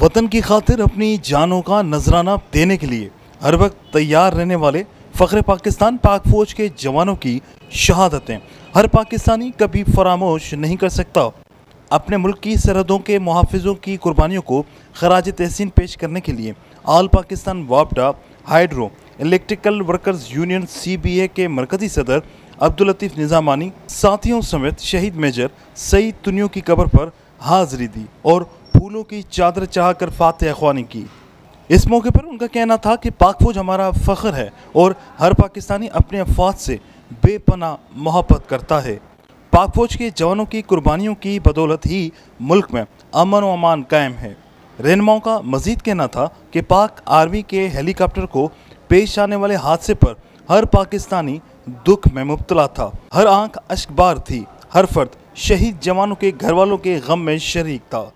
वतन की खातिर अपनी जानों का नजराना देने के लिए हर वक्त तैयार रहने वाले फ़ख्र पाकिस्तान पाक फ़ौज के जवानों की शहादतें हर पाकिस्तानी कभी फरामोश नहीं कर सकता। अपने मुल्क की सरहदों के मुहाफ़िज़ों की कुर्बानियों को खराज तहसीन पेश करने के लिए आल पाकिस्तान वापडा hydro electrical workers union CBA के मरकज़ी सदर अब्दुल लतीफ़ निज़ामानी साथियों समेत शहीद मेजर सईद तुनियो की कब्र पर हाज़िरी दी और फूलों की चादर चाहकर फातिहा ख्वानी की। इस मौके पर उनका कहना था कि पाक फ़ौज हमारा फ़ख्र है और हर पाकिस्तानी अपने अफवाज से बेपनाह मोहब्बत करता है। पाक फ़ौज के जवानों की कुर्बानियों की बदौलत ही मुल्क में अमन व अमान कायम है। रहनुमाओं का मजीद कहना था कि पाक आर्मी के हेलीकॉप्टर को पेश आने वाले हादसे पर हर पाकिस्तानी दुख में मुब्तला था। हर आंख अश्कबार थी। हर फर्द शहीद जवानों के घर वालों के गम में शरीक था।